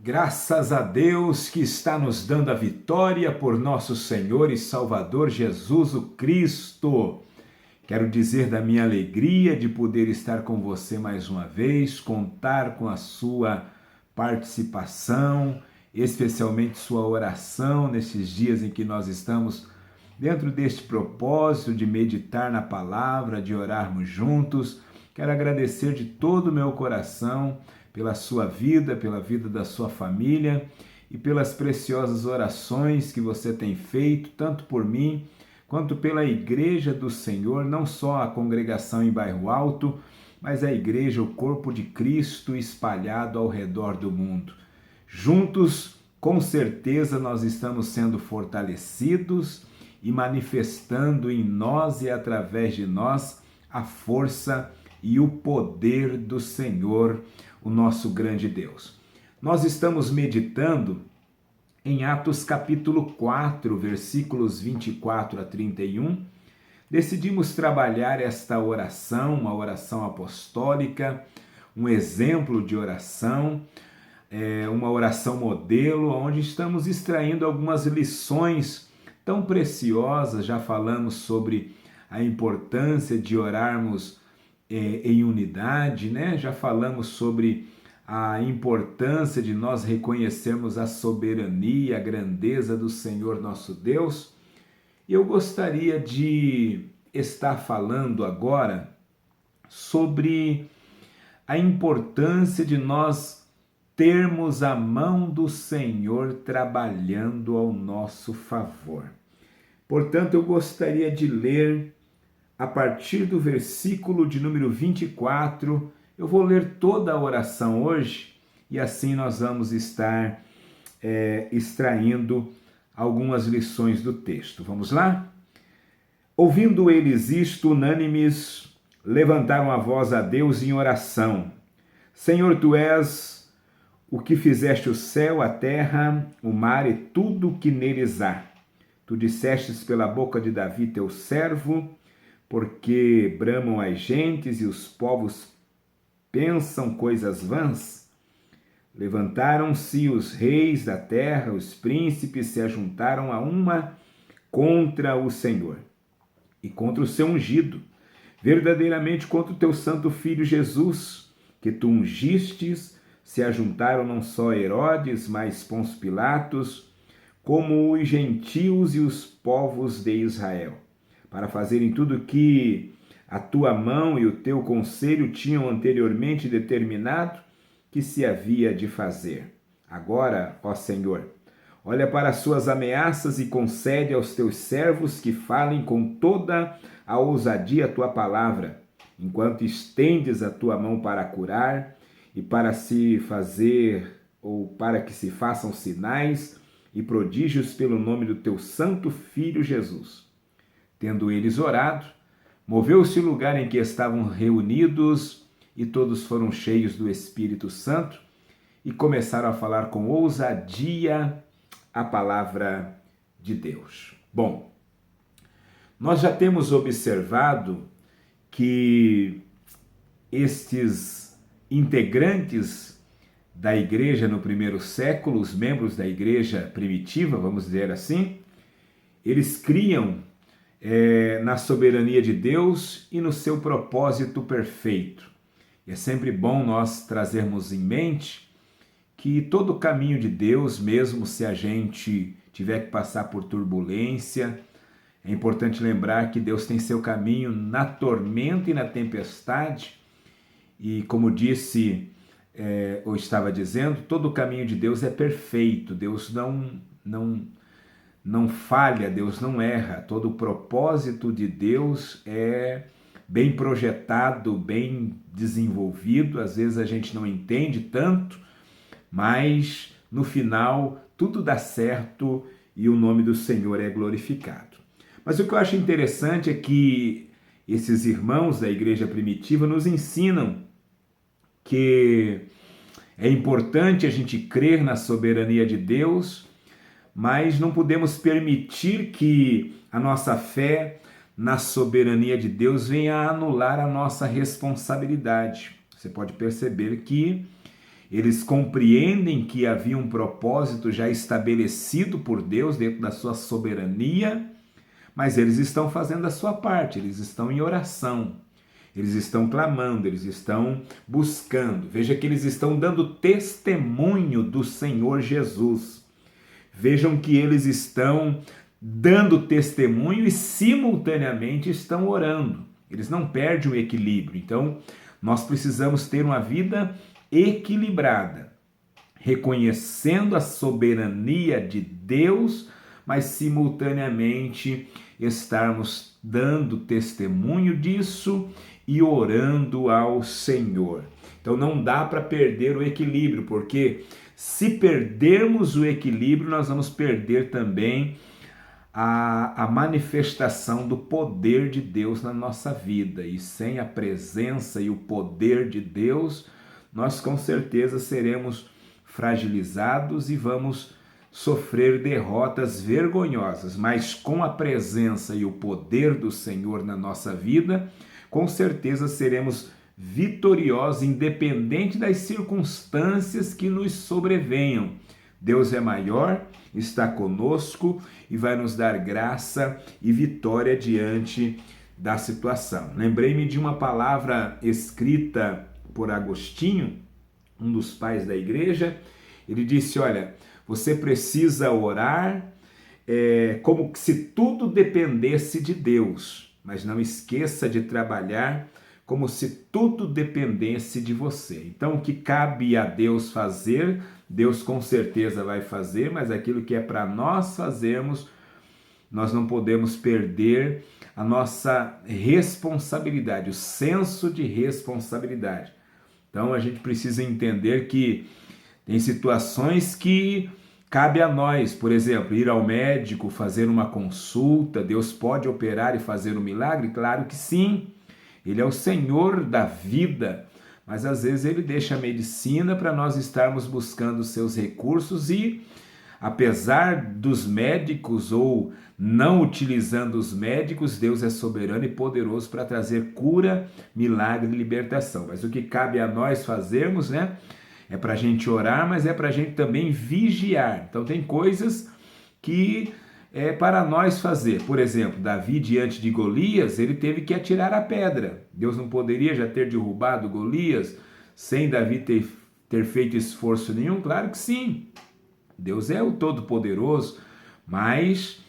Graças a Deus que está nos dando a vitória por nosso Senhor e Salvador Jesus o Cristo. Quero dizer da minha alegria de poder estar com você mais uma vez, contar com a sua participação, especialmente sua oração nesses dias em que nós estamos dentro deste propósito de meditar na palavra, de orarmos juntos. Quero agradecer de todo o meu coração pela sua vida, pela vida da sua família e pelas preciosas orações que você tem feito, tanto por mim quanto pela Igreja do Senhor, não só a congregação em Bairro Alto, mas a Igreja, o corpo de Cristo espalhado ao redor do mundo. Juntos, com certeza, nós estamos sendo fortalecidos e manifestando em nós e através de nós a força e o poder do Senhor, o nosso grande Deus. Nós estamos meditando em Atos capítulo 4, versículos 24 a 31. Decidimos trabalhar esta oração, uma oração apostólica, um exemplo de oração, uma oração modelo, onde estamos extraindo algumas lições tão preciosas. Já falamos sobre a importância de orarmos em unidade, né? Já falamos sobre a importância de nós reconhecermos a soberania, a grandeza do Senhor nosso Deus. E eu gostaria de estar falando agora sobre a importância de nós termos a mão do Senhor trabalhando ao nosso favor. Portanto, eu gostaria de ler a partir do versículo de número 24, eu vou ler toda a oração hoje e assim nós vamos estar extraindo algumas lições do texto. Vamos lá? Ouvindo eles isto, unânimes, levantaram a voz a Deus em oração. Senhor, Tu és o que fizeste o céu, a terra, o mar e tudo o que neles há. Tu dissestes pela boca de Davi, teu servo, porque bramam as gentes e os povos pensam coisas vãs. Levantaram-se os reis da terra, os príncipes se ajuntaram a uma contra o Senhor e contra o seu ungido, verdadeiramente contra o teu santo filho Jesus, que tu ungistes. Se ajuntaram não só Herodes, mas Pôncio Pilatos, como os gentios e os povos de Israel, para fazerem tudo que a tua mão e o teu conselho tinham anteriormente determinado que se havia de fazer. Agora, ó Senhor, olha para as suas ameaças e concede aos teus servos que falem com toda a ousadia a tua palavra, enquanto estendes a tua mão para curar e para se fazer ou para que se façam sinais e prodígios pelo nome do teu santo Filho Jesus. Tendo eles orado, moveu-se o lugar em que estavam reunidos e todos foram cheios do Espírito Santo e começaram a falar com ousadia a palavra de Deus. Bom, nós já temos observado que estes integrantes da igreja no primeiro século, os membros da igreja primitiva, vamos dizer assim, eles criam na soberania de Deus e no seu propósito perfeito. E é sempre bom nós trazermos em mente que todo o caminho de Deus, mesmo se a gente tiver que passar por turbulência, é importante lembrar que Deus tem seu caminho na tormenta e na tempestade. E como disse, ou estava dizendo, todo o caminho de Deus é perfeito. Deus não falha, Deus não erra. Todo o propósito de Deus é bem projetado, bem desenvolvido. Às vezes a gente não entende tanto, mas no final tudo dá certo e o nome do Senhor é glorificado. Mas o que eu acho interessante é que esses irmãos da igreja primitiva nos ensinam que é importante a gente crer na soberania de Deus, mas não podemos permitir que a nossa fé na soberania de Deus venha a anular a nossa responsabilidade. Você pode perceber que eles compreendem que havia um propósito já estabelecido por Deus dentro da sua soberania, mas eles estão fazendo a sua parte, eles estão em oração, eles estão clamando, eles estão buscando. Veja que eles estão dando testemunho do Senhor Jesus. Vejam que eles estão dando testemunho e simultaneamente estão orando. Eles não perdem o equilíbrio. Então, nós precisamos ter uma vida equilibrada, reconhecendo a soberania de Deus, mas simultaneamente estarmos dando testemunho disso e orando ao Senhor. Então não dá para perder o equilíbrio, porque se perdermos o equilíbrio, nós vamos perder também a manifestação do poder de Deus na nossa vida. E sem a presença e o poder de Deus, nós com certeza seremos fragilizados e vamos sofrer derrotas vergonhosas, mas com a presença e o poder do Senhor na nossa vida, com certeza seremos vitoriosos, independente das circunstâncias que nos sobrevenham. Deus é maior, está conosco e vai nos dar graça e vitória diante da situação. Lembrei-me de uma palavra escrita por Agostinho, um dos pais da igreja. Ele disse, olha, você precisa orar como se tudo dependesse de Deus, mas não esqueça de trabalhar como se tudo dependesse de você. Então, o que cabe a Deus fazer, Deus com certeza vai fazer, mas aquilo que é para nós fazermos, nós não podemos perder a nossa responsabilidade, o senso de responsabilidade. Então, a gente precisa entender que tem situações que cabe a nós, por exemplo, ir ao médico, fazer uma consulta. Deus pode operar e fazer um milagre? Claro que sim. Ele é o Senhor da vida, mas às vezes Ele deixa a medicina para nós estarmos buscando os seus recursos e, apesar dos médicos ou não utilizando os médicos, Deus é soberano e poderoso para trazer cura, milagre e libertação. Mas o que cabe a nós fazermos, né? É para a gente orar, mas é para a gente também vigiar. Então tem coisas que é para nós fazer. Por exemplo, Davi diante de Golias, ele teve que atirar a pedra. Deus não poderia já ter derrubado Golias sem Davi ter feito esforço nenhum? Claro que sim. Deus é o Todo-Poderoso, mas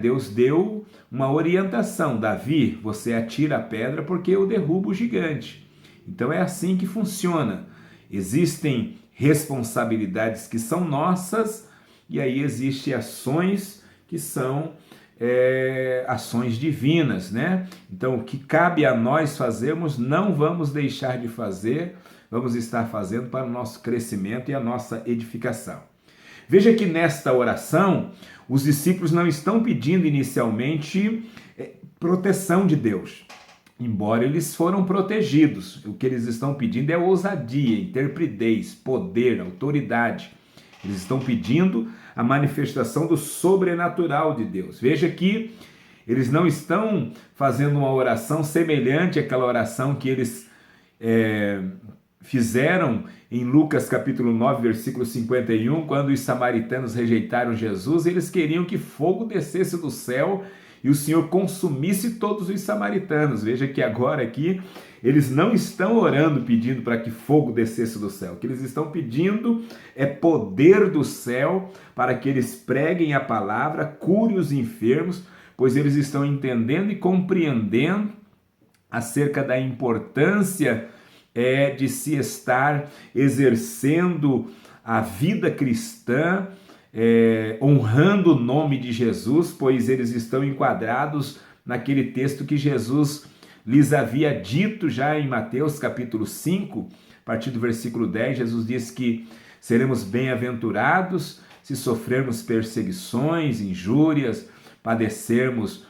Deus deu uma orientação. Davi, você atira a pedra porque eu derrubo o gigante. Então é assim que funciona. Existem responsabilidades que são nossas e aí existem ações que são ações divinas, né? Então, o que cabe a nós fazermos, não vamos deixar de fazer, vamos estar fazendo para o nosso crescimento e a nossa edificação. Veja que nesta oração, os discípulos não estão pedindo inicialmente proteção de Deus. Embora eles foram protegidos, o que eles estão pedindo é ousadia, intrepidez, poder, autoridade. Eles estão pedindo a manifestação do sobrenatural de Deus. Veja que eles não estão fazendo uma oração semelhante àquela oração que eles fizeram em Lucas capítulo 9, versículo 51, quando os samaritanos rejeitaram Jesus. Eles queriam que fogo descesse do céu e o Senhor consumisse todos os samaritanos. Veja que agora aqui eles não estão orando pedindo para que fogo descesse do céu. O que eles estão pedindo é poder do céu para que eles preguem a palavra, curem os enfermos, pois eles estão entendendo e compreendendo acerca da importância de se estar exercendo a vida cristã, honrando o nome de Jesus, pois eles estão enquadrados naquele texto que Jesus lhes havia dito já em Mateus capítulo 5, a partir do versículo 10, Jesus diz que seremos bem-aventurados se sofrermos perseguições, injúrias, padecermos,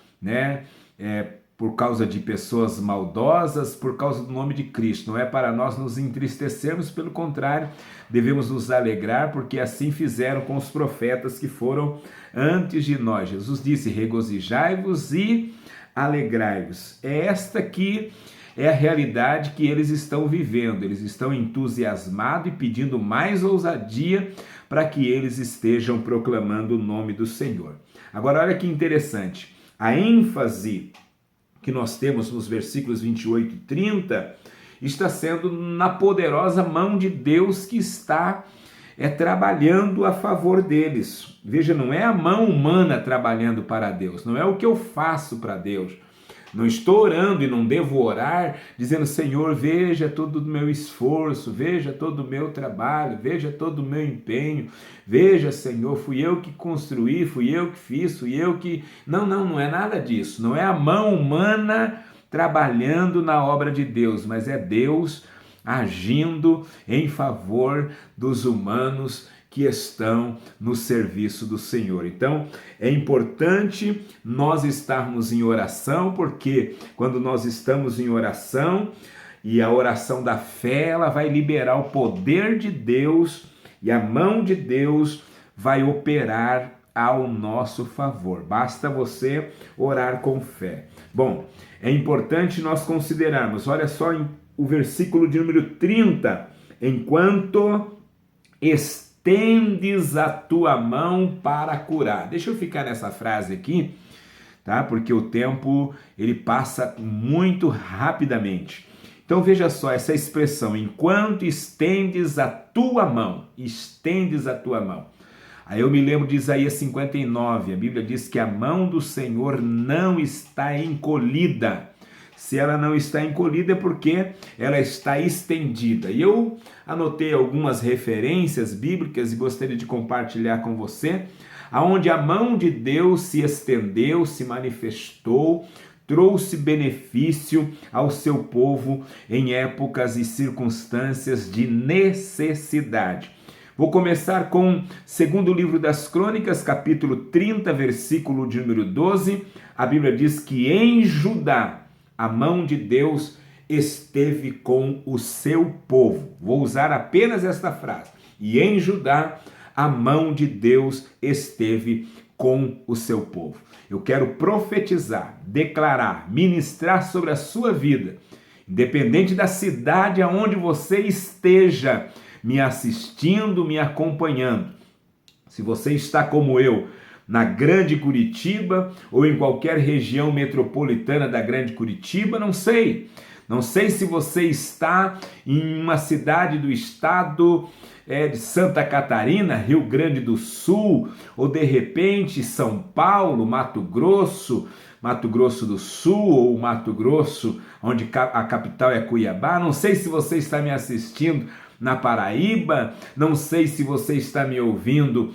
por causa de pessoas maldosas, por causa do nome de Cristo. Não é para nós nos entristecermos, pelo contrário, devemos nos alegrar, porque assim fizeram com os profetas que foram antes de nós. Jesus disse, regozijai-vos e alegrai-vos. É esta que é a realidade que eles estão vivendo. Eles estão entusiasmados e pedindo mais ousadia para que eles estejam proclamando o nome do Senhor. Agora, olha que interessante. A ênfase que nós temos nos versículos 28 e 30 está sendo na poderosa mão de Deus que está trabalhando a favor deles. Veja, não é a mão humana trabalhando para Deus, não é o que eu faço para Deus. Não estou orando e não devo orar dizendo: Senhor, veja todo o meu esforço, veja todo o meu trabalho, veja todo o meu empenho, veja, Senhor, fui eu que construí, fui eu que fiz, fui eu que... Não é nada disso. Não é a mão humana trabalhando na obra de Deus, mas é Deus agindo em favor dos humanos que estão no serviço do Senhor. Então, é importante nós estarmos em oração, porque quando nós estamos em oração, e a oração da fé, ela vai liberar o poder de Deus, e a mão de Deus vai operar ao nosso favor. Basta você orar com fé. Bom, é importante nós considerarmos, olha só o versículo de número 30, enquanto estendes a tua mão para curar. Deixa eu ficar nessa frase aqui, tá? Porque o tempo ele passa muito rapidamente. Então veja só essa expressão, enquanto estendes a tua mão, estendes a tua mão. Aí eu me lembro de Isaías 59, a Bíblia diz que a mão do Senhor não está encolhida. Se ela não está encolhida é porque ela está estendida. E eu anotei algumas referências bíblicas e gostaria de compartilhar com você, aonde a mão de Deus se estendeu, se manifestou, trouxe benefício ao seu povo em épocas e circunstâncias de necessidade. Vou começar com o segundo livro das Crônicas, capítulo 30, versículo de número 12. A Bíblia diz que em Judá a mão de Deus esteve com o seu povo. Vou usar apenas esta frase. E em Judá a mão de Deus esteve com o seu povo. Eu quero profetizar, declarar, ministrar sobre a sua vida, independente da cidade aonde você esteja me assistindo, me acompanhando. Se você está como eu, na Grande Curitiba ou em qualquer região metropolitana da Grande Curitiba, não sei. Não sei se você está em uma cidade do estado de Santa Catarina, Rio Grande do Sul, ou de repente São Paulo, Mato Grosso do Sul, ou Mato Grosso, onde a capital é Cuiabá. Não sei se você está me assistindo na Paraíba, não sei se você está me ouvindo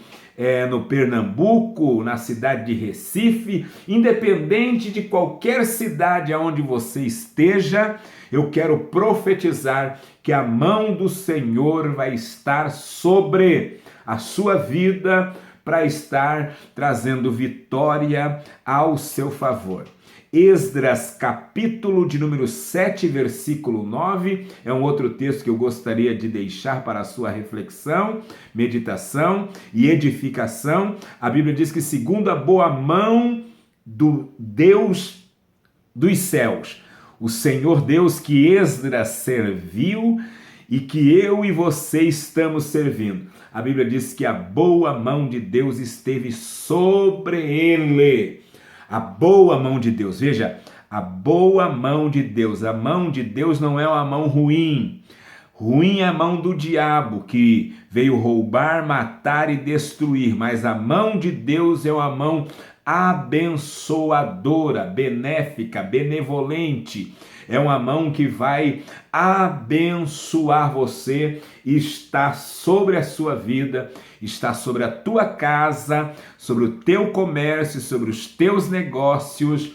no Pernambuco, na cidade de Recife. Independente de qualquer cidade aonde você esteja, eu quero profetizar que a mão do Senhor vai estar sobre a sua vida para estar trazendo vitória ao seu favor. Esdras, capítulo de número 7, versículo 9, é um outro texto que eu gostaria de deixar para a sua reflexão, meditação e edificação. A Bíblia diz que segundo a boa mão do Deus dos céus, o Senhor Deus que Esdras serviu e que eu e você estamos servindo. A Bíblia diz que a boa mão de Deus esteve sobre ele. A boa mão de Deus, veja, a boa mão de Deus. A mão de Deus não é uma mão ruim. Ruim é a mão do diabo que veio roubar, matar e destruir. Mas a mão de Deus é uma mão abençoadora, benéfica, benevolente. É uma mão que vai abençoar você, está sobre a sua vida, está sobre a tua casa, sobre o teu comércio, sobre os teus negócios.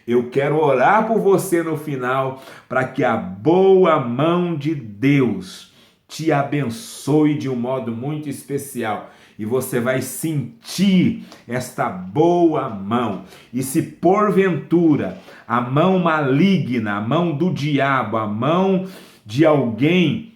Eu quero orar por você no final, para que a boa mão de Deus te abençoe de um modo muito especial. E você vai sentir esta boa mão. E se porventura a mão maligna, a mão do diabo, a mão de alguém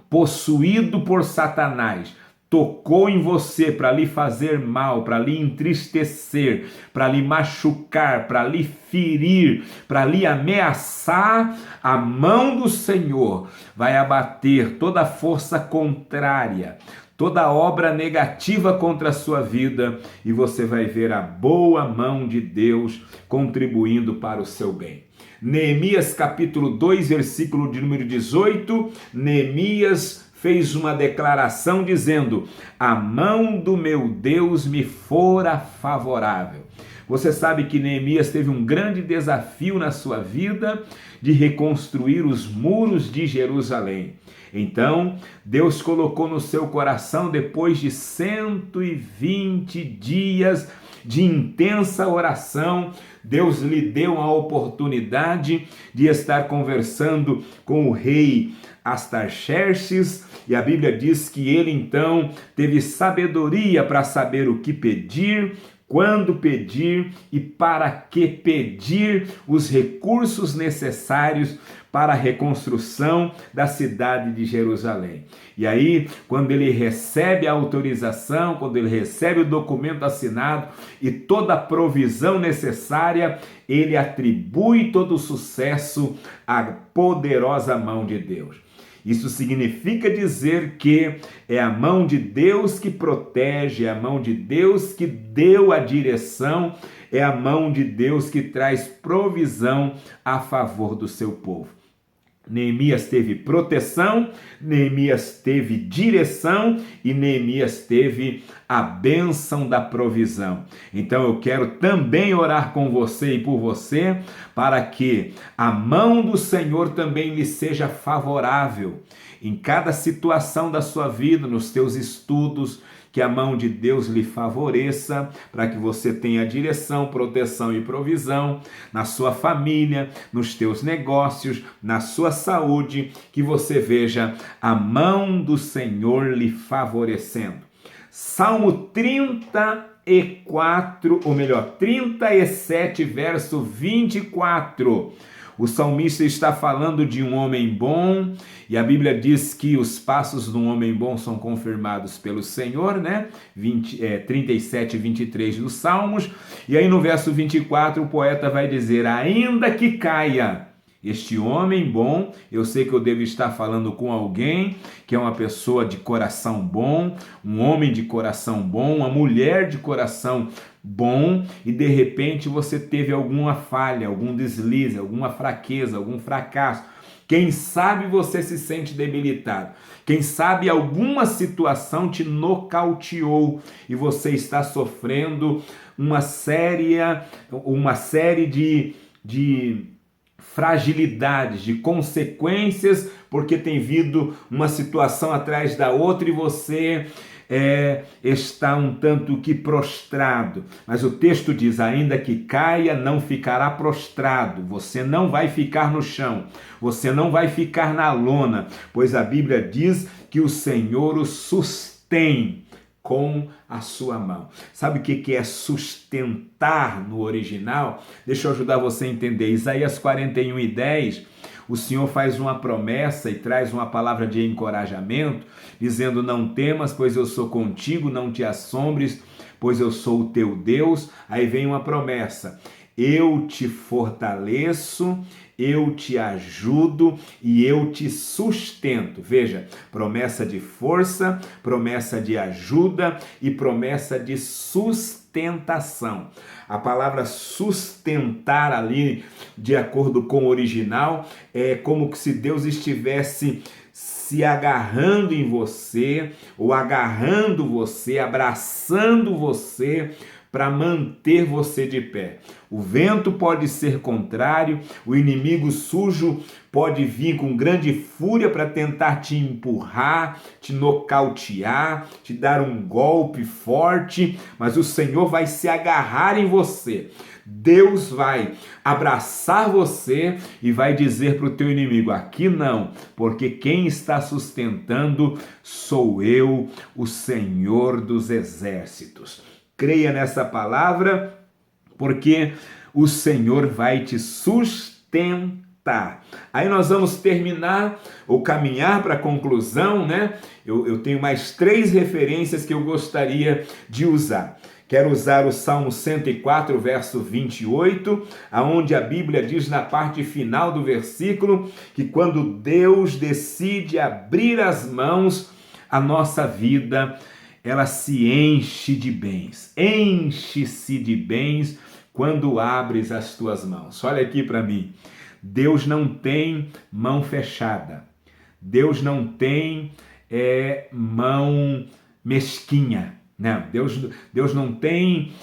possuído por Satanás, tocou em você para lhe fazer mal, para lhe entristecer, para lhe machucar, para lhe ferir, para lhe ameaçar, a mão do Senhor vai abater toda a força contrária, toda obra negativa contra a sua vida, e você vai ver a boa mão de Deus contribuindo para o seu bem. Neemias capítulo 2, versículo de número 18, Neemias fez uma declaração dizendo: a mão do meu Deus me fora favorável. Você sabe que Neemias teve um grande desafio na sua vida de reconstruir os muros de Jerusalém. Então, Deus colocou no seu coração, depois de 120 dias de intensa oração, Deus lhe deu a oportunidade de estar conversando com o rei Astarxerxes, e a Bíblia diz que ele então teve sabedoria para saber o que pedir, quando pedir e para que pedir os recursos necessários para a reconstrução da cidade de Jerusalém. E aí, quando ele recebe a autorização, quando ele recebe o documento assinado e toda a provisão necessária, ele atribui todo o sucesso à poderosa mão de Deus. Isso significa dizer que é a mão de Deus que protege, é a mão de Deus que deu a direção, é a mão de Deus que traz provisão a favor do seu povo. Neemias teve proteção, Neemias teve direção e Neemias teve a bênção da provisão. Então eu quero também orar com você e por você, para que a mão do Senhor também lhe seja favorável em cada situação da sua vida, nos teus estudos, que a mão de Deus lhe favoreça, para que você tenha direção, proteção e provisão na sua família, nos teus negócios, na sua saúde, que você veja a mão do Senhor lhe favorecendo. Salmo 34, ou melhor, 37, verso 24. O salmista está falando de um homem bom, e a Bíblia diz que os passos de um homem bom são confirmados pelo Senhor, né? 37 e 23 dos Salmos. E aí no verso 24 o poeta vai dizer: ainda que caia este homem bom, eu sei que eu devo estar falando com alguém que é uma pessoa de coração bom, um homem de coração bom, uma mulher de coração bom, e de repente você teve alguma falha, algum deslize, alguma fraqueza, algum fracasso. Quem sabe você se sente debilitado. Quem sabe alguma situação te nocauteou e você está sofrendo uma série de fragilidades, de consequências, porque tem vindo uma situação atrás da outra e você está um tanto que prostrado. Mas o texto diz: ainda que caia, não ficará prostrado. Você não vai ficar no chão, você não vai ficar na lona, pois a Bíblia diz que o Senhor o sustém com a sua mão. Sabe o que é sustentar no original? Deixa eu ajudar você a entender. Isaías 41:10, o Senhor faz uma promessa e traz uma palavra de encorajamento, dizendo: não temas, pois eu sou contigo, não te assombres, pois eu sou o teu Deus. Aí vem uma promessa: eu te fortaleço, eu te ajudo e eu te sustento. Veja, promessa de força, promessa de ajuda e promessa de sustentação. A palavra sustentar ali, de acordo com o original, é como se Deus estivesse se agarrando em você, ou agarrando você, abraçando você, para manter você de pé. O vento pode ser contrário, o inimigo sujo pode vir com grande fúria para tentar te empurrar, te nocautear, te dar um golpe forte, mas o Senhor vai se agarrar em você. Deus vai abraçar você e vai dizer para o teu inimigo: aqui não, porque quem está sustentando sou eu, o Senhor dos Exércitos. Creia nessa palavra, porque o Senhor vai te sustentar. Aí nós vamos terminar ou caminhar para a conclusão, né? Eu tenho mais 3 referências que eu gostaria de usar. Quero usar o Salmo 104, verso 28, aonde a Bíblia diz na parte final do versículo que quando Deus decide abrir as mãos, a nossa vida, ela se enche de bens. Enche-se de bens quando abres as tuas mãos. Olha aqui para mim. Deus não tem mão fechada. Deus não tem mão mesquinha. Não, Deus não tem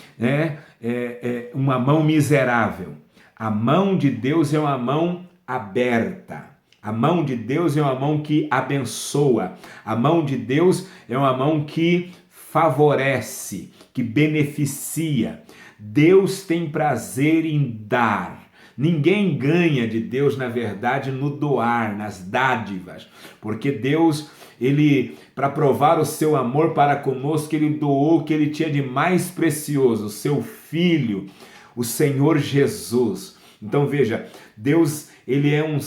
uma mão miserável. A mão de Deus é uma mão aberta. A mão de Deus é uma mão que abençoa. A mão de Deus é uma mão que favorece, que beneficia. Deus tem prazer em dar. Ninguém ganha de Deus, na verdade, no doar, nas dádivas, porque Deus, para provar o seu amor para conosco, ele doou o que ele tinha de mais precioso, o seu Filho, o Senhor Jesus. Então veja, Deus, ele é um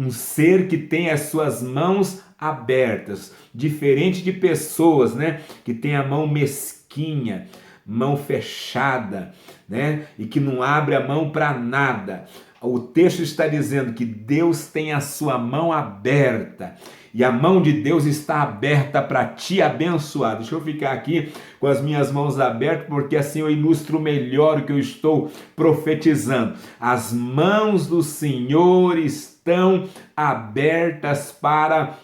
ser que tem as suas mãos abertas, diferente de pessoas, né, que tem a mão mesquinha, mão fechada, né? E que não abre a mão para nada. O texto está dizendo que Deus tem a sua mão aberta e a mão de Deus está aberta para te abençoar. Deixa eu ficar aqui com as minhas mãos abertas, porque assim eu ilustro melhor o que eu estou profetizando. As mãos do Senhor estão abertas para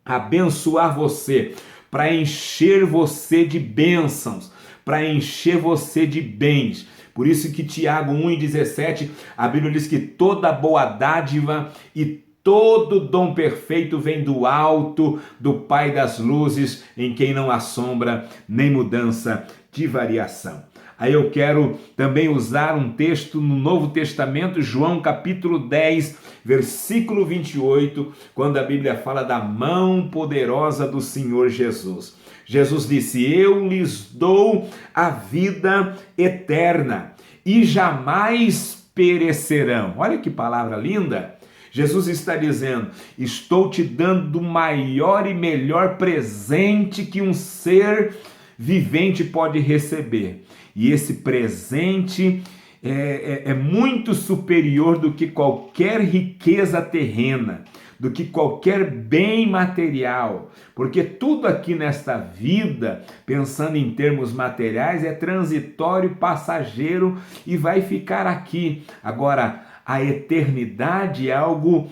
abençoar você, para encher você de bênçãos, para encher você de bens. Por isso que Tiago 1,17, a Bíblia diz que toda boa dádiva e todo dom perfeito vem do alto, do Pai das luzes, em quem não há sombra nem mudança de variação. Aí eu quero também usar um texto no Novo Testamento, João capítulo 10, versículo 28, quando a Bíblia fala da mão poderosa do Senhor Jesus. Jesus disse: eu lhes dou a vida eterna e jamais perecerão. Olha que palavra linda! Jesus está dizendo: estou te dando o maior e melhor presente que um ser vivente pode receber. E esse presente é muito superior do que qualquer riqueza terrena, do que qualquer bem material, porque tudo aqui nesta vida, pensando em termos materiais, é transitório, passageiro e vai ficar aqui. Agora, a eternidade é algo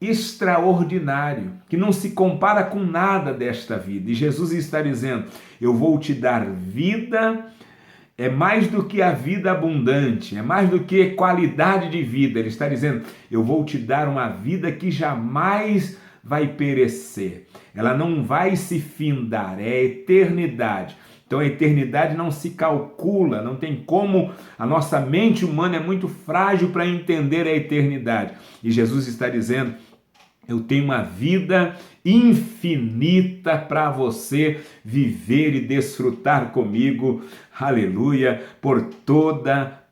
extraordinário, que não se compara com nada desta vida. E Jesus está dizendo: eu vou te dar vida. É mais do que a vida abundante, é mais do que qualidade de vida. Ele está dizendo: eu vou te dar uma vida que jamais vai perecer. Ela não vai se findar, é a eternidade. Então a eternidade não se calcula, não tem como, a nossa mente humana é muito frágil para entender a eternidade. E Jesus está dizendo: eu tenho uma vida infinita para você viver e desfrutar comigo, aleluia, por toda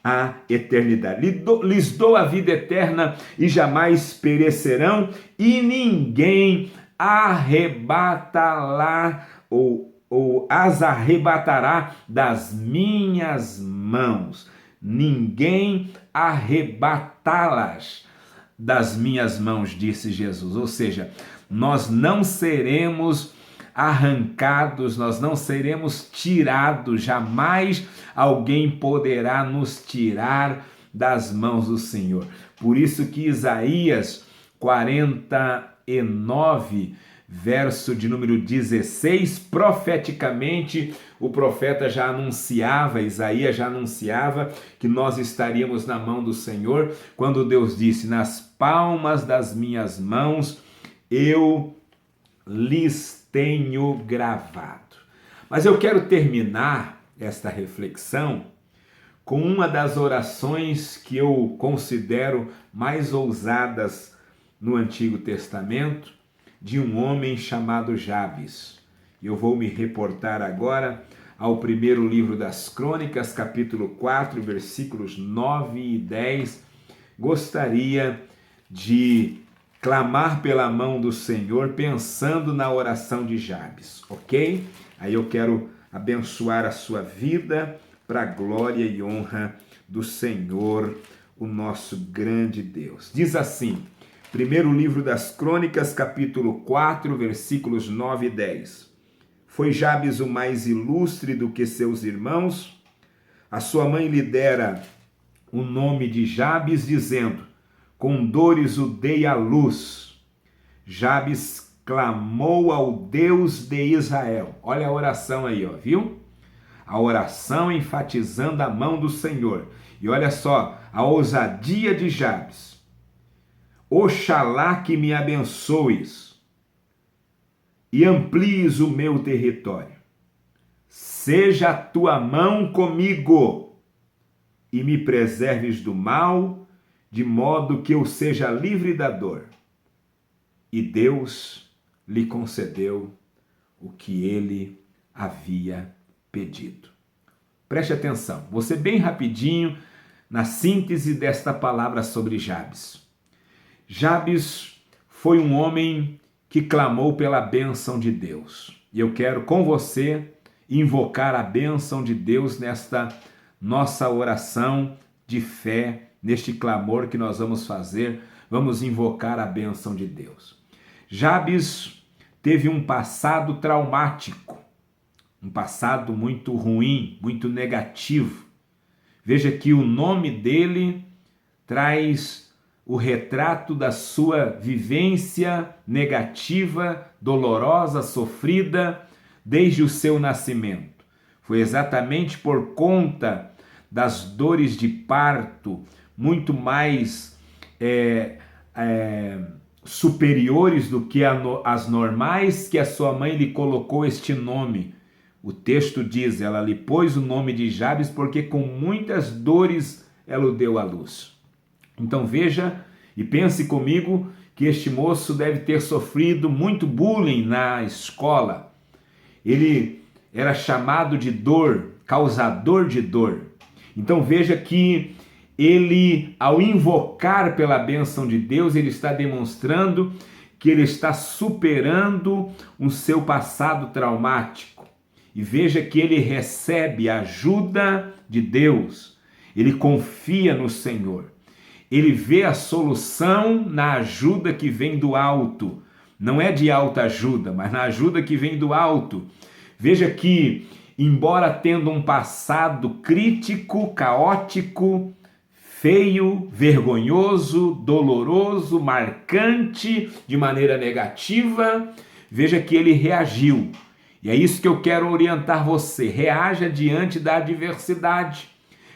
a eternidade. Lhes dou a vida eterna e jamais perecerão, e ninguém arrebatará ou as arrebatará das minhas mãos. Ninguém arrebatá-las das minhas mãos, disse Jesus. Ou seja, nós não seremos arrancados, nós não seremos tirados, jamais alguém poderá nos tirar das mãos do Senhor. Por isso que Isaías 49, verso de número 16, profeticamente o profeta já anunciava, Isaías já anunciava que nós estaríamos na mão do Senhor, quando Deus disse: nas palmas das minhas mãos eu lhes tenho gravado. Mas eu quero terminar esta reflexão com uma das orações que eu considero mais ousadas no Antigo Testamento, de um homem chamado Jabes. Eu vou me reportar agora ao primeiro livro das Crônicas, capítulo 4, versículos 9 e 10, gostaria de clamar pela mão do Senhor, pensando na oração de Jabes, ok? Aí eu quero abençoar a sua vida para a glória e honra do Senhor, o nosso grande Deus. Diz assim, primeiro livro das Crônicas, capítulo 4, versículos 9 e 10. Foi Jabes o mais ilustre do que seus irmãos? A sua mãe lhe dera o nome de Jabes, dizendo, com dores o dei à luz. Jabes clamou ao Deus de Israel. Olha a oração aí, ó, viu? A oração enfatizando a mão do Senhor. E olha só, a ousadia de Jabes. Oxalá que me abençoes e amplies o meu território. Seja a tua mão comigo e me preserves do mal, de modo que eu seja livre da dor. E Deus lhe concedeu o que ele havia pedido. Preste atenção, você bem rapidinho na síntese desta palavra sobre Jabes. Jabes foi um homem que clamou pela bênção de Deus. E eu quero com você invocar a bênção de Deus nesta nossa oração de fé, neste clamor que nós vamos fazer, vamos invocar a bênção de Deus. Jabes teve um passado traumático, um passado muito ruim, muito negativo. Veja que o nome dele traz o retrato da sua vivência negativa, dolorosa, sofrida, desde o seu nascimento. Foi exatamente por conta das dores de parto, muito mais superiores do que as normais, que a sua mãe lhe colocou este nome. O texto diz, ela lhe pôs o nome de Jabes porque com muitas dores ela o deu à luz. Então veja e pense comigo que este moço deve ter sofrido muito bullying na escola. Ele era chamado de dor, causador de dor. Então veja que ele, ao invocar pela bênção de Deus, ele está demonstrando que ele está superando o seu passado traumático. E veja que ele recebe a ajuda de Deus. Ele confia no Senhor. Ele vê a solução na ajuda que vem do alto. Não é de alta ajuda, mas na ajuda que vem do alto. Veja que, embora tendo um passado crítico, caótico, feio, vergonhoso, doloroso, marcante, de maneira negativa, veja que ele reagiu. E é isso que eu quero orientar você. Reaja diante da adversidade,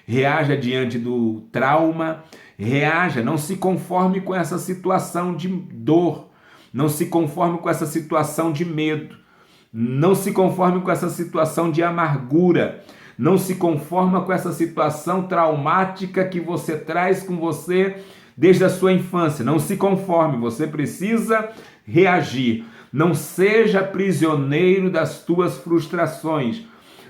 reaja diante do trauma, reaja, não se conforme com essa situação de dor, não se conforme com essa situação de medo, não se conforme com essa situação de amargura, não se conforma com essa situação traumática que você traz com você desde a sua infância. Não se conforme, você precisa reagir. Não seja prisioneiro das tuas frustrações.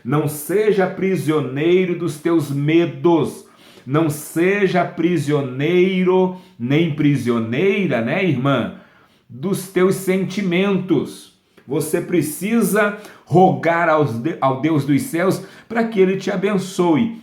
Não seja prisioneiro dos teus medos. Não seja prisioneiro, nem prisioneira, né, irmã, dos teus sentimentos. Você precisa rogar ao Deus dos céus para que Ele te abençoe.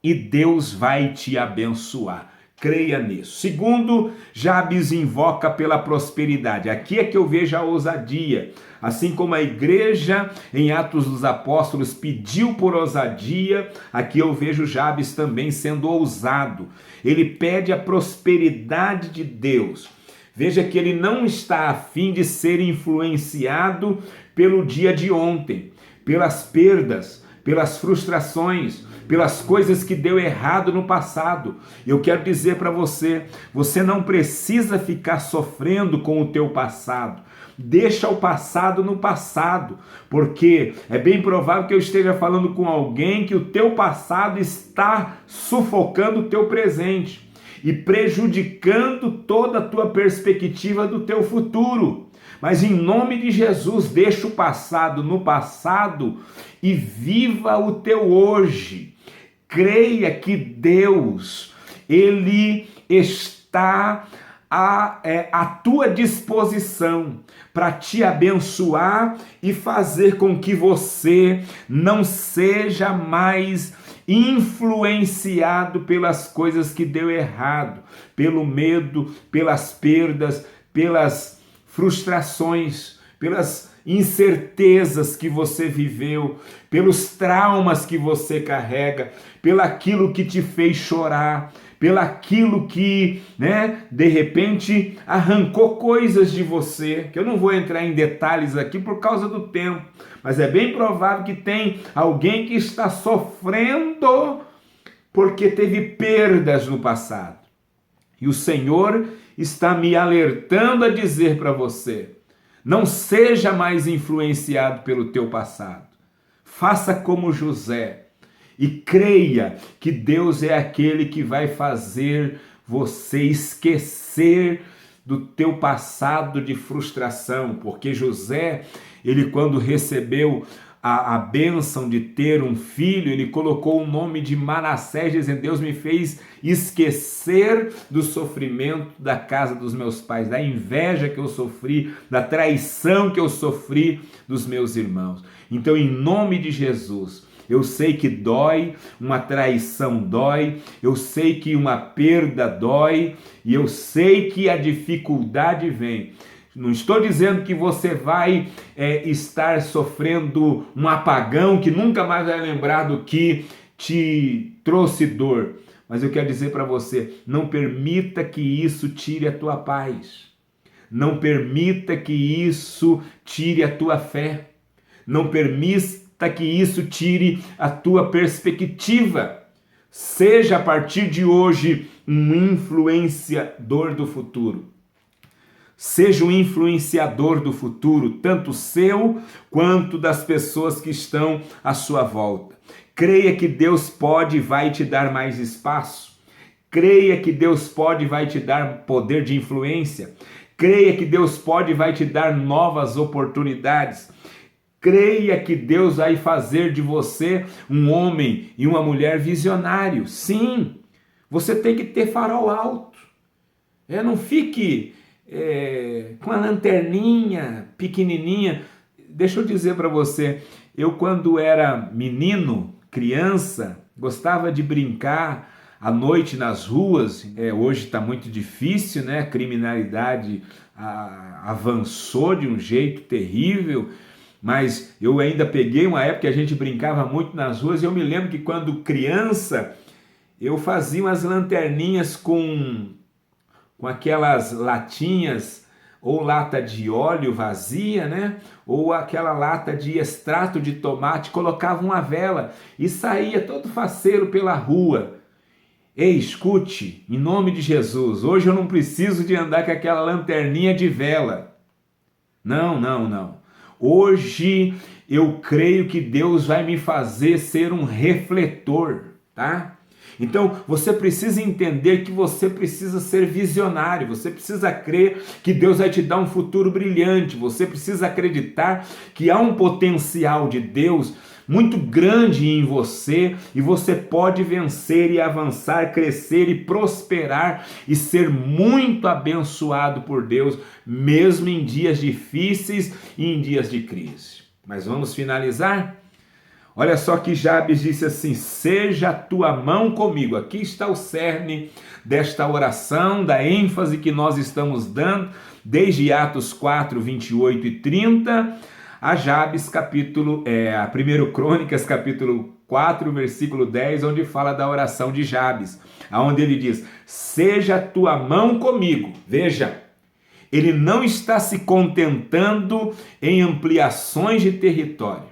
E Deus vai te abençoar. Creia nisso. Segundo, Jabes invoca pela prosperidade. Aqui é que eu vejo a ousadia. Assim como a igreja em Atos dos Apóstolos pediu por ousadia, aqui eu vejo Jabes também sendo ousado. Ele pede a prosperidade de Deus. Veja que ele não está a fim de ser influenciado pelo dia de ontem, pelas perdas, pelas frustrações, pelas coisas que deu errado no passado. Eu quero dizer para você, você não precisa ficar sofrendo com o teu passado. Deixa o passado no passado, porque é bem provável que eu esteja falando com alguém que o teu passado está sufocando o teu presente e prejudicando toda a tua perspectiva do teu futuro. Mas em nome de Jesus, deixa o passado no passado e viva o teu hoje. Creia que Deus, Ele está à tua disposição para te abençoar e fazer com que você não seja mais influenciado pelas coisas que deu errado, pelo medo, pelas perdas, pelas frustrações, pelas incertezas que você viveu, pelos traumas que você carrega, pelaquilo que te fez chorar, pelaquilo que, de repente arrancou coisas de você, que eu não vou entrar em detalhes aqui por causa do tempo, mas é bem provável que tem alguém que está sofrendo porque teve perdas no passado. E o Senhor está me alertando a dizer para você: não seja mais influenciado pelo teu passado. Faça como José e creia que Deus é aquele que vai fazer você esquecer do teu passado de frustração, porque José, ele quando recebeu a bênção de ter um filho, ele colocou o nome de Manassés, dizendo: Deus me fez esquecer do sofrimento da casa dos meus pais, da inveja que eu sofri, da traição que eu sofri dos meus irmãos. Então, em nome de Jesus, eu sei que dói, uma traição dói, eu sei que uma perda dói, e eu sei que a dificuldade vem. Não estou dizendo que você vai estar sofrendo um apagão, que nunca mais vai lembrar do que te trouxe dor. Mas eu quero dizer para você, não permita que isso tire a tua paz. Não permita que isso tire a tua fé. Não permita que isso tire a tua perspectiva. Seja a partir de hoje um influenciador do futuro. Seja um influenciador do futuro, tanto seu quanto das pessoas que estão à sua volta. Creia que Deus pode e vai te dar mais espaço. Creia que Deus pode e vai te dar poder de influência. Creia que Deus pode e vai te dar novas oportunidades. Creia que Deus vai fazer de você um homem e uma mulher visionário. Sim, você tem que ter farol alto. Não fique com a lanterninha pequenininha. Deixa eu dizer para você, eu quando era menino, criança, gostava de brincar à noite nas ruas. Hoje está muito difícil, né? A criminalidade avançou de um jeito terrível, mas eu ainda peguei uma época que a gente brincava muito nas ruas, e eu me lembro que quando criança eu fazia umas lanterninhas com aquelas latinhas, ou lata de óleo vazia, né? Ou aquela lata de extrato de tomate, colocava uma vela e saía todo faceiro pela rua. Ei, escute, em nome de Jesus, hoje eu não preciso de andar com aquela lanterninha de vela. Não. Hoje eu creio que Deus vai me fazer ser um refletor, tá? Então, você precisa entender que você precisa ser visionário, você precisa crer que Deus vai te dar um futuro brilhante, você precisa acreditar que há um potencial de Deus muito grande em você e você pode vencer e avançar, crescer e prosperar e ser muito abençoado por Deus, mesmo em dias difíceis e em dias de crise. Mas vamos finalizar? Olha só que Jabes disse assim: seja a tua mão comigo. Aqui está o cerne desta oração, da ênfase que nós estamos dando, desde Atos 4, 28 e 30, a Jabes, a 1 Crônicas, capítulo 4, versículo 10, onde fala da oração de Jabes, onde ele diz: seja a tua mão comigo. Veja, ele não está se contentando em ampliações de território.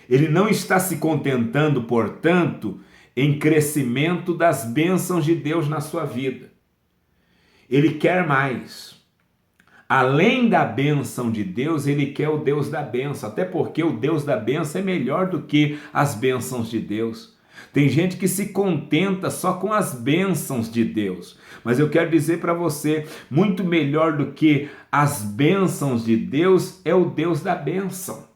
Ele não está se contentando, portanto, em crescimento das bênçãos de Deus na sua vida. Ele quer mais. Além da bênção de Deus, ele quer o Deus da bênção, até porque o Deus da bênção é melhor do que as bênçãos de Deus. Tem gente que se contenta só com as bênçãos de Deus. Mas eu quero dizer para você, muito melhor do que as bênçãos de Deus é o Deus da bênção.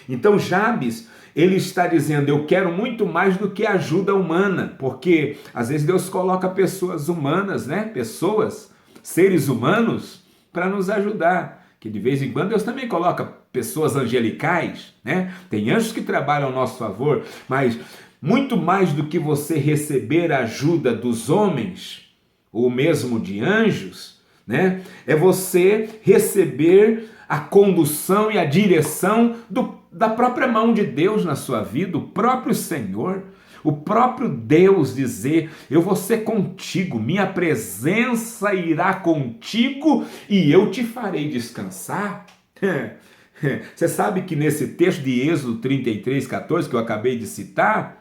Então Jabes, ele está dizendo, eu quero muito mais do que ajuda humana, porque às vezes Deus coloca pessoas humanas, né? Pessoas, seres humanos, para nos ajudar. Que de vez em quando Deus também coloca pessoas angelicais, né? Tem anjos que trabalham ao nosso favor, mas muito mais do que você receber a ajuda dos homens, ou mesmo de anjos, né? É você receber a condução e a direção da própria mão de Deus na sua vida, o próprio Senhor, o próprio Deus dizer, eu vou ser contigo, minha presença irá contigo e eu te farei descansar. Você sabe que nesse texto de Êxodo 33:14 que eu acabei de citar,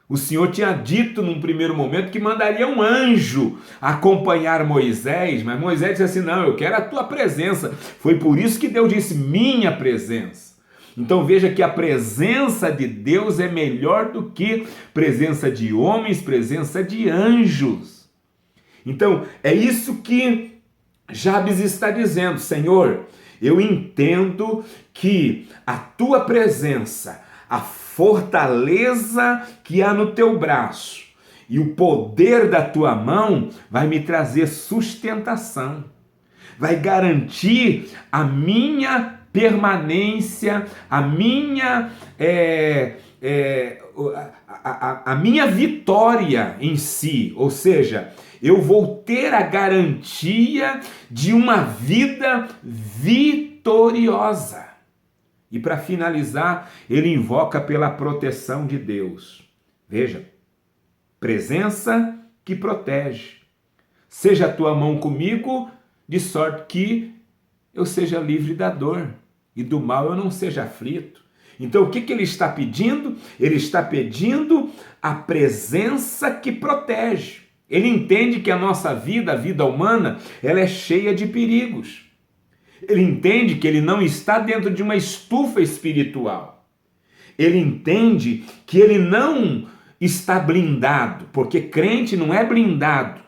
o Senhor tinha dito num primeiro momento que mandaria um anjo acompanhar Moisés, mas Moisés disse assim, não, eu quero a tua presença. Foi por isso que Deus disse, minha presença. Então veja que a presença de Deus é melhor do que presença de homens, presença de anjos. Então é isso que Jabes está dizendo, Senhor, eu entendo que a tua presença, a fortaleza que há no teu braço e o poder da tua mão vai me trazer sustentação, vai garantir a minha permanência, a minha vitória em si, ou seja, eu vou ter a garantia de uma vida vitoriosa. E para finalizar, ele invoca pela proteção de Deus. Veja, presença que protege. Seja a tua mão comigo, de sorte que eu seja livre da dor e do mal eu não seja aflito. Então o que ele está pedindo? Ele está pedindo a presença que protege. Ele entende que a nossa vida, a vida humana, ela é cheia de perigos. Ele entende que ele não está dentro de uma estufa espiritual. Ele entende que ele não está blindado, porque crente não é blindado.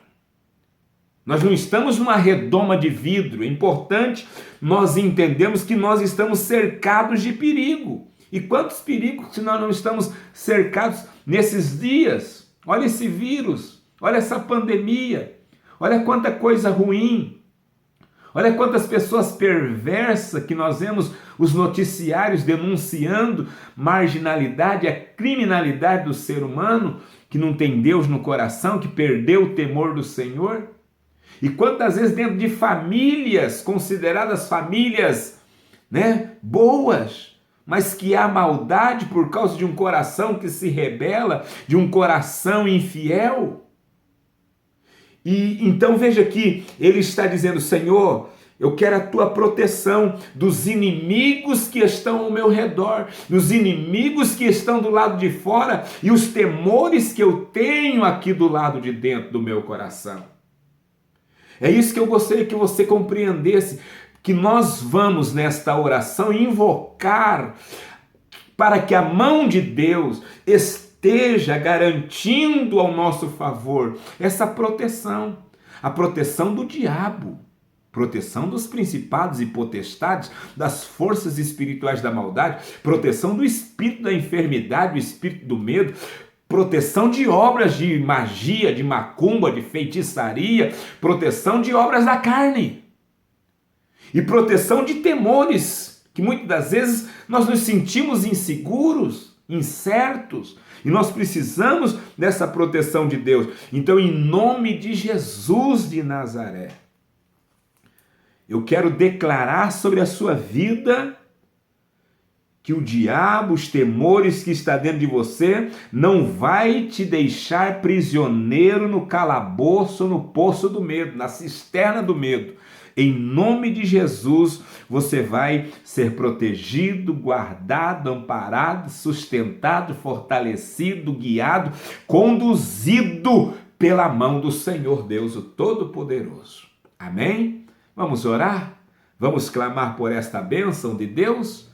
Nós não estamos numa redoma de vidro. É importante nós entendermos que nós estamos cercados de perigo. E quantos perigos se nós não estamos cercados nesses dias? Olha esse vírus, olha essa pandemia, olha quanta coisa ruim. Olha quantas pessoas perversas que nós vemos os noticiários denunciando marginalidade, a criminalidade do ser humano, que não tem Deus no coração, que perdeu o temor do Senhor. E quantas vezes dentro de famílias, consideradas famílias, boas, mas que há maldade por causa de um coração que se rebela, de um coração infiel. E então veja que ele está dizendo, Senhor, eu quero a tua proteção dos inimigos que estão ao meu redor, dos inimigos que estão do lado de fora e os temores que eu tenho aqui do lado de dentro do meu coração. É isso que eu gostaria que você compreendesse, que nós vamos nesta oração invocar para que a mão de Deus esteja garantindo ao nosso favor essa proteção, a proteção do diabo, proteção dos principados e potestades, das forças espirituais da maldade, proteção do espírito da enfermidade, do espírito do medo, proteção de obras de magia, de macumba, de feitiçaria, proteção de obras da carne e proteção de temores, que muitas das vezes nós nos sentimos inseguros, incertos, e nós precisamos dessa proteção de Deus. Então, em nome de Jesus de Nazaré, eu quero declarar sobre a sua vida que o diabo, os temores que está dentro de você, não vai te deixar prisioneiro no calabouço, no poço do medo, na cisterna do medo. Em nome de Jesus, você vai ser protegido, guardado, amparado, sustentado, fortalecido, guiado, conduzido pela mão do Senhor Deus, o Todo-Poderoso. Amém? Vamos orar? Vamos clamar por esta bênção de Deus?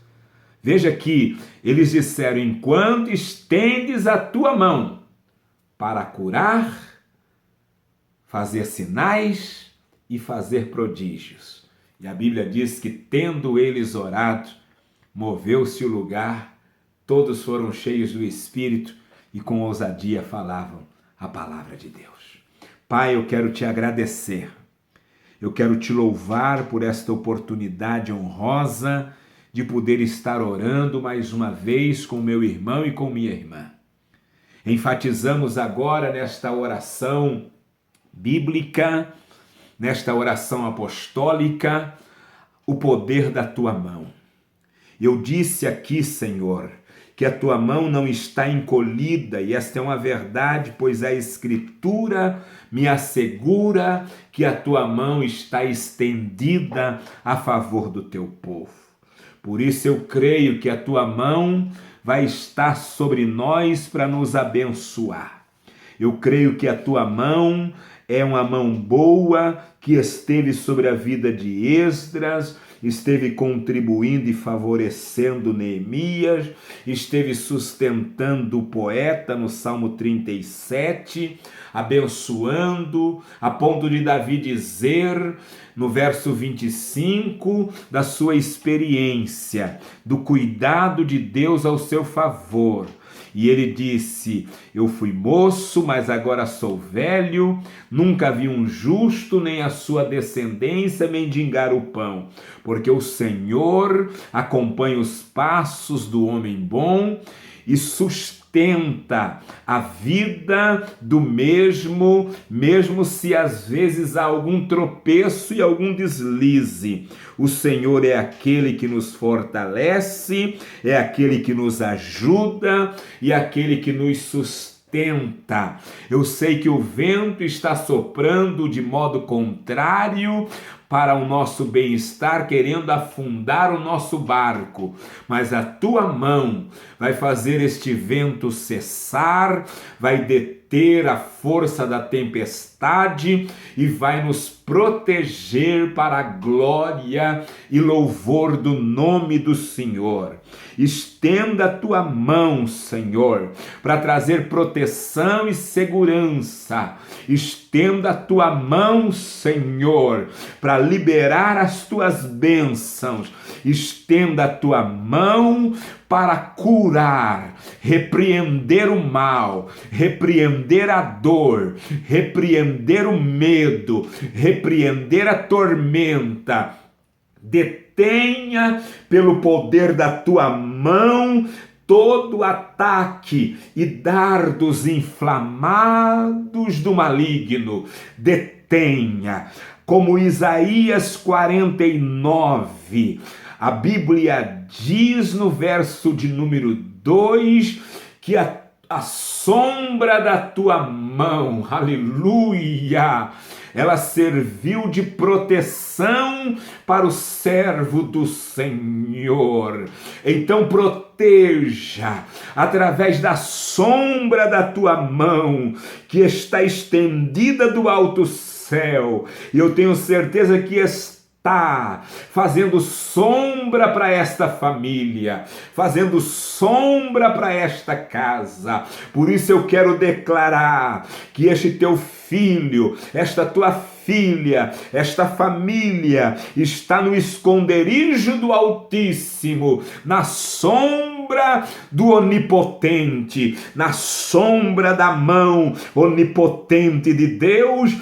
Veja que eles disseram: enquanto estendes a tua mão para curar, fazer sinais e fazer prodígios. E a Bíblia diz que, tendo eles orado, moveu-se o lugar, todos foram cheios do Espírito e com ousadia falavam a palavra de Deus. Pai, eu quero te agradecer. Eu quero te louvar por esta oportunidade honrosa de poder estar orando mais uma vez com meu irmão e com minha irmã. Enfatizamos agora nesta oração bíblica, nesta oração apostólica, o poder da tua mão. Eu disse aqui, Senhor, que a tua mão não está encolhida, e esta é uma verdade, pois a Escritura me assegura que a tua mão está estendida a favor do teu povo. Por isso eu creio que a tua mão vai estar sobre nós para nos abençoar. Eu creio que a tua mão é uma mão boa que esteve sobre a vida de Esdras, esteve contribuindo e favorecendo Neemias, esteve sustentando o poeta no Salmo 37, abençoando, a ponto de Davi dizer, no verso 25, da sua experiência, do cuidado de Deus ao seu favor. E ele disse: eu fui moço, mas agora sou velho, nunca vi um justo nem a sua descendência mendigar o pão, porque o Senhor acompanha os passos do homem bom e sustenta a vida do mesmo se às vezes há algum tropeço e algum deslize. O Senhor é aquele que nos fortalece, é aquele que nos ajuda e aquele que nos sustenta. Eu sei que o vento está soprando de modo contrário para o nosso bem-estar, querendo afundar o nosso barco, mas a tua mão vai fazer este vento cessar, vai deter a força da tempestade e vai nos proteger para a glória e louvor do nome do Senhor. Estenda a tua mão, Senhor, para trazer proteção e segurança. Estenda a tua mão, Senhor, para liberar as tuas bênçãos. Estenda a tua mão para curar, repreender o mal, repreender a dor, repreender o medo, repreender a tormenta. Detenha pelo poder da tua mão todo ataque e dardos inflamados do maligno. Detenha. Como Isaías 49, a Bíblia diz no verso de número 2 que a sombra da tua mão, aleluia, ela serviu de proteção para o servo do Senhor. Então proteja através da sombra da tua mão que está estendida do alto céu. E eu tenho certeza que está fazendo sombra para esta família, fazendo sombra para esta casa. Por isso eu quero declarar que este teu filho, esta tua filha, esta família está no esconderijo do Altíssimo, na sombra do Onipotente, na sombra da mão onipotente de Deus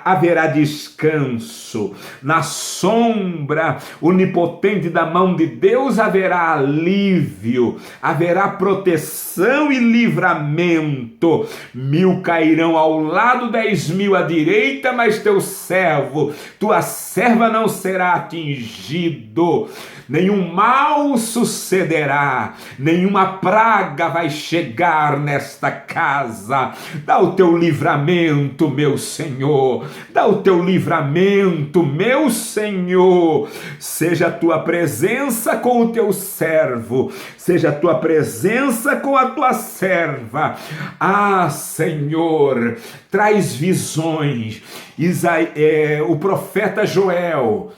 haverá descanso, na sombra onipotente da mão de Deus haverá alívio, haverá proteção e livramento. 1000 cairão ao lado, 10.000 à direita, mas teu servo, tua serva não será atingido. Nenhum mal sucederá, nenhuma praga vai chegar nesta casa. Dá o teu livramento, meu Senhor, dá o teu livramento, meu Senhor. Seja a tua presença com o teu servo, seja a tua presença com a tua serva. Ah, Senhor, traz visões. O profeta Joel,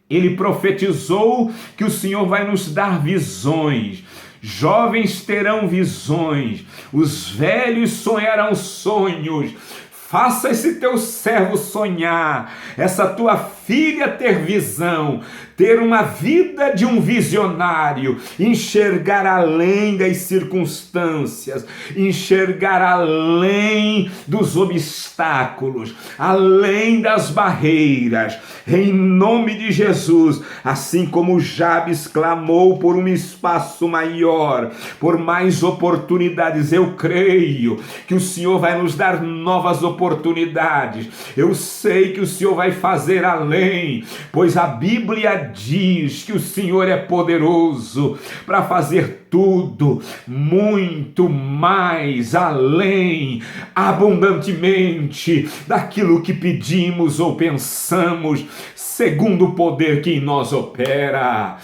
Ele profetizou que o Senhor vai nos dar visões. Jovens terão visões, os velhos sonharão sonhos. Faça esse teu servo sonhar, essa tua filha ter visão, ter uma vida de um visionário, enxergar além das circunstâncias, enxergar além dos obstáculos, além das barreiras, em nome de Jesus. Assim como Jabes clamou por um espaço maior, por mais oportunidades, eu creio que o Senhor vai nos dar novas oportunidades. Eu sei que o Senhor vai fazer além, pois a Bíblia diz que o Senhor é poderoso para fazer tudo, muito mais, além, abundantemente daquilo que pedimos ou pensamos, segundo o poder que em nós opera.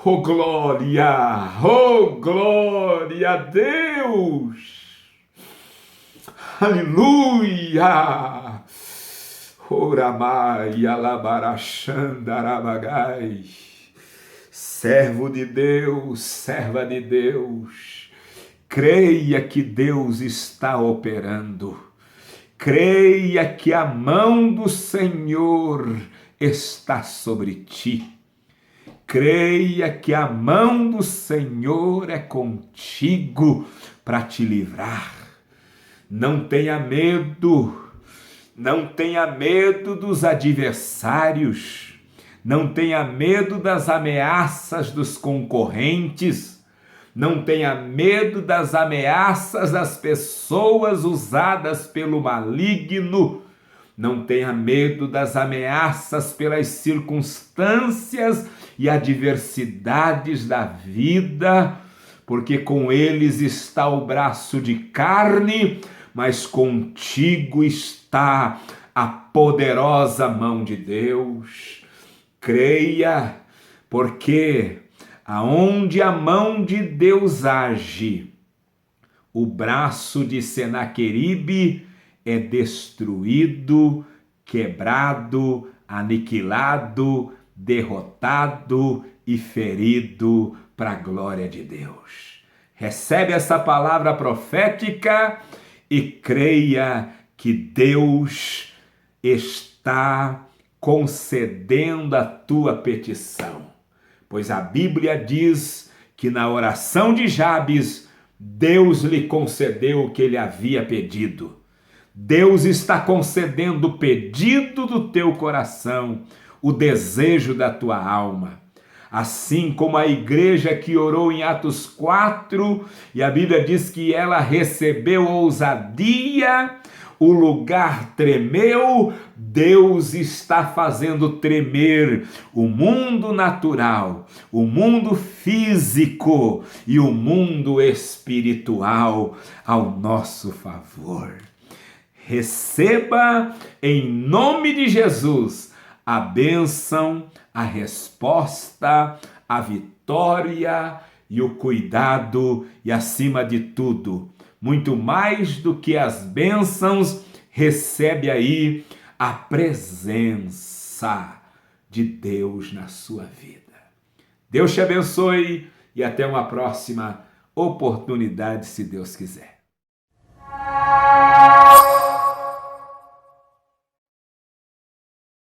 Oh glória a Deus! Aleluia! Oramai alabarachandarabagai. Servo de Deus, serva de Deus, creia que Deus está operando. Creia que a mão do Senhor está sobre ti. Creia que a mão do Senhor é contigo para te livrar. Não tenha medo. Não tenha medo dos adversários, não tenha medo das ameaças dos concorrentes, não tenha medo das ameaças das pessoas usadas pelo maligno, não tenha medo das ameaças pelas circunstâncias e adversidades da vida, porque com eles está o braço de carne, mas contigo está a poderosa mão de Deus. Creia, porque aonde a mão de Deus age, o braço de Senaqueribe é destruído, quebrado, aniquilado, derrotado e ferido para a glória de Deus. Recebe essa palavra profética e creia que Deus está concedendo a tua petição. Pois a Bíblia diz que na oração de Jabes, Deus lhe concedeu o que ele havia pedido. Deus está concedendo o pedido do teu coração, o desejo da tua alma. Assim como a igreja que orou em Atos 4, e a Bíblia diz que ela recebeu ousadia, o lugar tremeu, Deus está fazendo tremer o mundo natural, o mundo físico e o mundo espiritual ao nosso favor. Receba em nome de Jesus a bênção, a resposta, a vitória e o cuidado e, acima de tudo, muito mais do que as bênçãos, recebe aí a presença de Deus na sua vida. Deus te abençoe e até uma próxima oportunidade, se Deus quiser.